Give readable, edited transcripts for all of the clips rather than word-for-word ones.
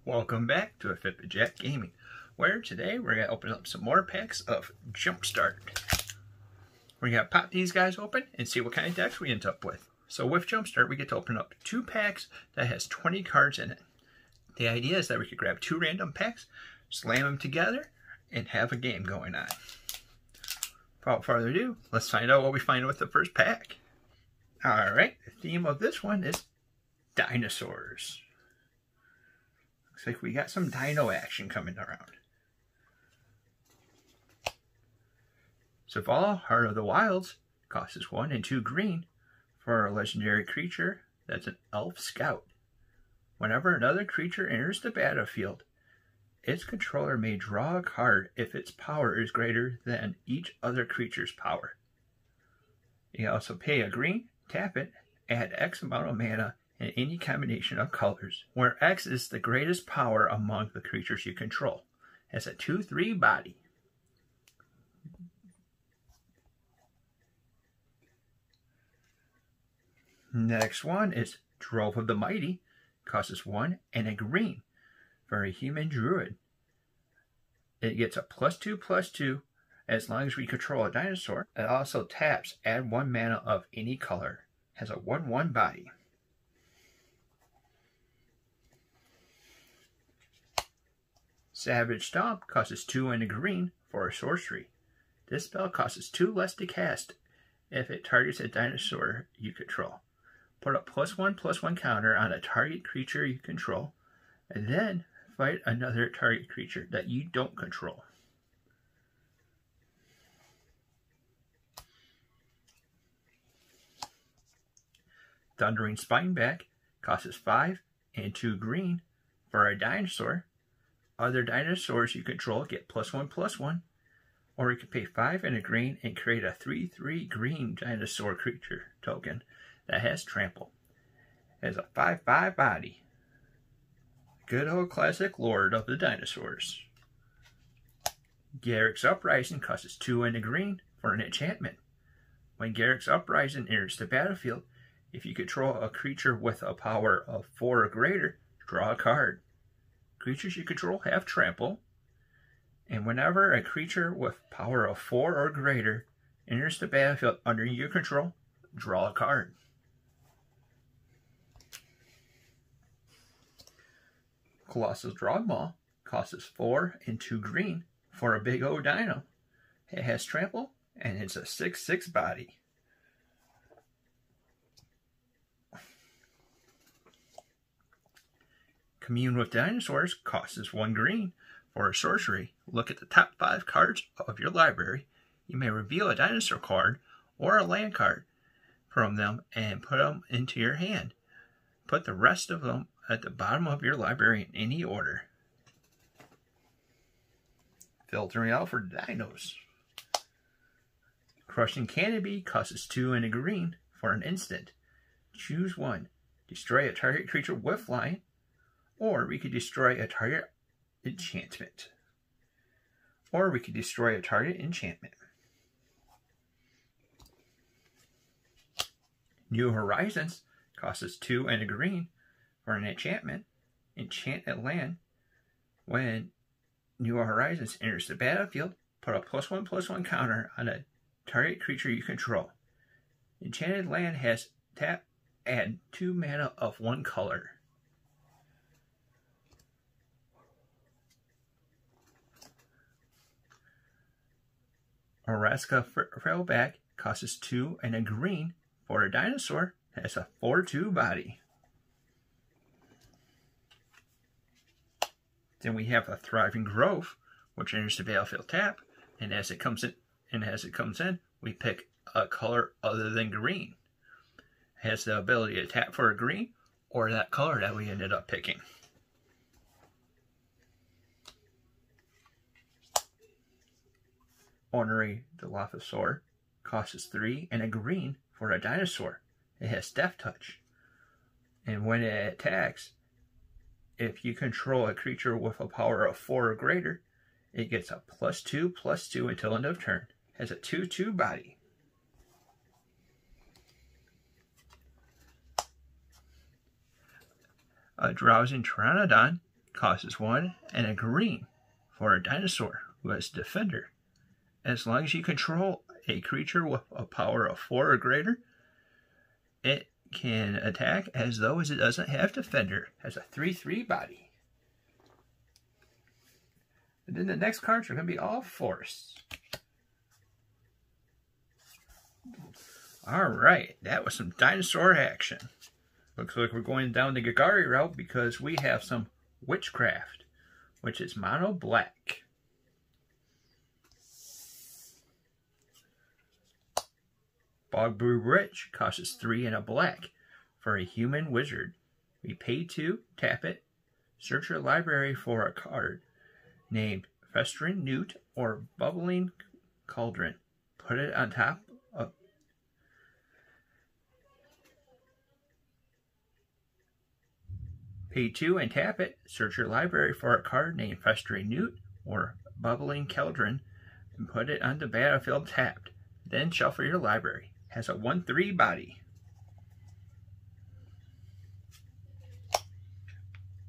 Welcome back to a Fit with Jack Gaming, where today we're going to open up some more packs of Jumpstart. We're going to pop these guys open and see what kind of decks we end up with. So with Jumpstart, we get to open up 2 packs that has 20 cards in it. The idea is that we could grab 2 random packs, slam them together, and have a game going on. Without further ado, let's find out what we find with the first pack. Alright, the theme of this one is Dinosaurs. Looks like we got some dino action coming around. Zavala, Heart of the Wilds, costs 1 and 2 green for a legendary creature that's an elf scout. Whenever another creature enters the battlefield, its controller may draw a card if its power is greater than each other creature's power. You also pay a green, tap it, add X amount of mana in any combination of colors, where X is the greatest power among the creatures you control. Has a 2/3 body. Next one is Drove of the Mighty, costs 1 and a green for a human druid. It gets a +2/+2 as long as we control a dinosaur. It also taps, add 1 mana of any color. Has a 1/1 body. Savage Stomp costs 2 and a green for a sorcery. This spell costs 2 less to cast if it targets a dinosaur you control. Put a +1/+1 counter on a target creature you control, and then fight another target creature that you don't control. Thundering Spineback costs 5 and 2 green for a dinosaur. Other dinosaurs you control get +1/+1, or you can pay 5 and a green and create a 3/3 green dinosaur creature token that has trample. It has a 5/5 body. Good old classic Lord of the Dinosaurs. Garruk's Uprising costs 2 and a green for an enchantment. When Garruk's Uprising enters the battlefield, if you control a creature with a power of 4 or greater, draw a card. Creatures you control have trample, and whenever a creature with power of 4 or greater enters the battlefield under your control, draw a card. Colossal Drogmaw costs 4 and 2 green for a big old dino. It has trample and it's a 6/6 body. Commune with Dinosaurs costs 1 green for a sorcery. Look at the top 5 cards of your library. You may reveal a dinosaur card or a land card from them and put them into your hand. Put the rest of them at the bottom of your library in any order. Filtering out for dinos. Crushing Canopy costs 2 and a green for an instant. Choose one. Destroy a target creature with flying, or we could destroy a target enchantment. New Horizons costs 2 and a green for an enchantment. Enchant a land. When New Horizons enters the battlefield, put a +1/+1 counter on a target creature you control. Enchanted land has tap, add 2 mana of 1 color. Oraska Trailback costs 2 and a green for a dinosaur. Has a 4/2 body. Then we have a Thriving Grove, which enters the battlefield tap, and as it comes in, we pick a color other than green. It has the ability to tap for a green or that color that we ended up picking. Ornery Dilophosaur costs 3 and a green for a dinosaur. It has Death Touch, and when it attacks, if you control a creature with a power of 4 or greater, it gets a +2/+2 until end of turn. It has a 2/2 body. A Drowsing Pteranodon costs 1 and a green for a dinosaur who has Defender. As long as you control a creature with a power of 4 or greater, it can attack as though it doesn't have Defender. Has a 3/3 body. And then the next cards are going to be all forests. Alright, that was some dinosaur action. Looks like we're going down the Gagari route because we have some Witchcraft, which is mono black. Bog Blue Witch costs 3 and a black for a human wizard. We pay 2, tap it, search your library for a card named Festering Newt or Bubbling Cauldron. Put it on top of Pay 2 and tap it. Search your library for a card named Festering Newt or Bubbling Cauldron and put it on the battlefield tapped. Then shuffle your library. Has a 1/3 body.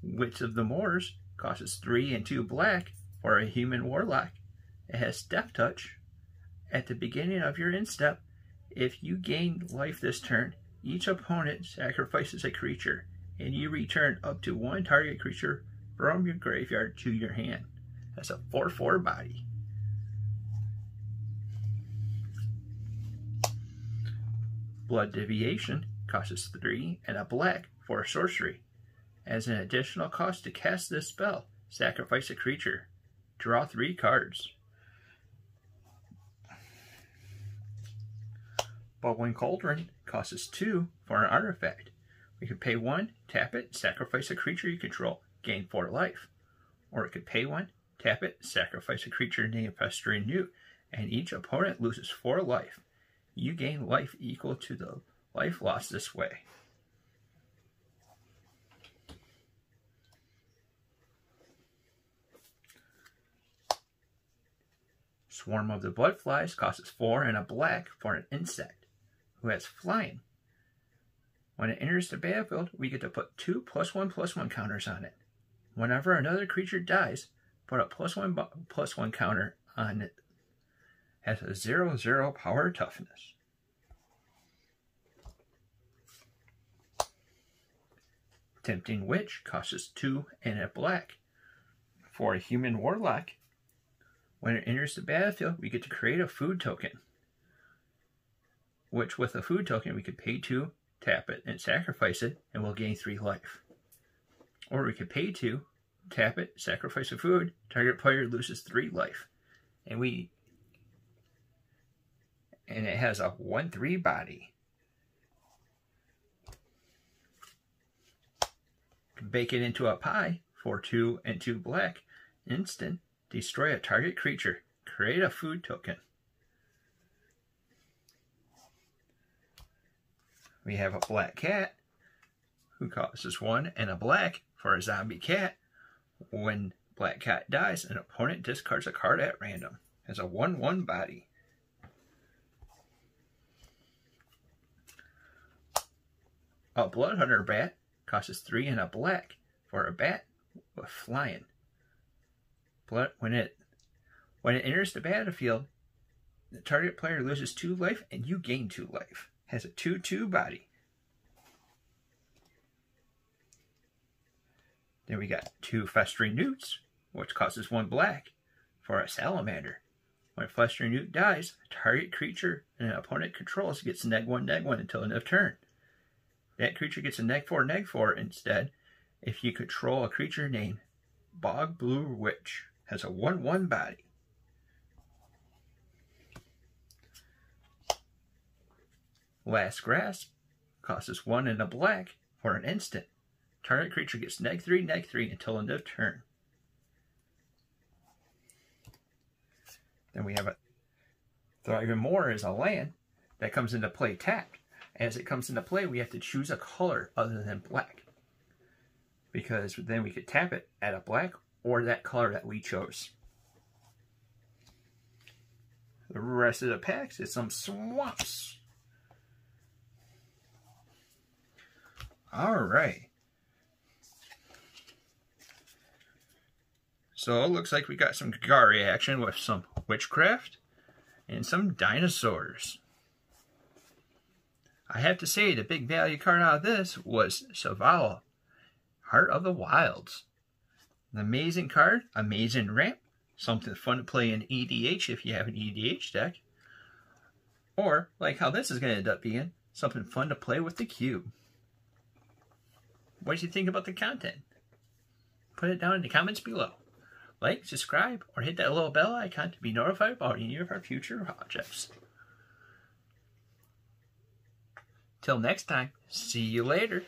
Wits of the Moors costs 3 and 2 black for a human warlock. It has Death Touch. At the beginning of your instep, if you gain life this turn, each opponent sacrifices a creature, and you return up to 1 target creature from your graveyard to your hand. That's a 4/4 body. Blood Deviation costs 3 and a black for a sorcery. As an additional cost to cast this spell, sacrifice a creature. Draw 3 cards. Bubbling Cauldron costs 2 for an artifact. We could pay 1, tap it, sacrifice a creature you control, gain 4 life. Or it could pay 1, tap it, sacrifice a creature named Festering Newt, and each opponent loses 4 life. You gain life equal to the life lost this way. Swarm of the Bloodflies costs 4 and a black for an insect who has flying. When it enters the battlefield, we get to put 2 +1/+1 counters on it. Whenever another creature dies, put a +1/+1 counter on it. Has a 0/0 power toughness. Tempting Witch costs 2 and a black for a human warlock. When it enters the battlefield, we get to create a food token, which with a food token we could pay 2, tap it, and sacrifice it, and we'll gain 3 life. Or we could pay 2, tap it, sacrifice a food, target player loses 3 life. And it has a 1/3 body. Bake it into a pie for 2 and 2 black. Instant. Destroy a target creature. Create a food token. We have a black cat who costs 1 and a black for a zombie cat. When black cat dies, an opponent discards a card at random. Has a 1/1 body. A Blood Hunter bat costs 3 and a black for a bat with flying. When it enters the battlefield, the target player loses 2 life and you gain 2 life. Has a 2/2 body. Then we got 2 Festering Newts, which costs 1 black for a salamander. When Festering Newt dies, a target creature an opponent controls gets -1/-1 until end of turn. That creature gets a -4/-4 instead if you control a creature named Bog Blue Witch. Has a 1/1 body. Last Grasp costs 1 and a black for an instant. Target creature gets -3/-3 until end of turn. Then we have a Thriving Moor is a land that comes into play tapped. As it comes into play, we have to choose a color other than black, because then we could tap it at a black or that color that we chose. The rest of the packs is some swamps. Alright. So it looks like we got some Gary action with some Witchcraft and some Dinosaurs. I have to say the big value card out of this was Savala, Heart of the Wilds. An amazing card, amazing ramp, something fun to play in EDH if you have an EDH deck. Or, like how this is going to end up being, something fun to play with the cube. What do you think about the content? Put it down in the comments below. Like, subscribe, or hit that little bell icon to be notified about any of our future projects. Till next time, see you later.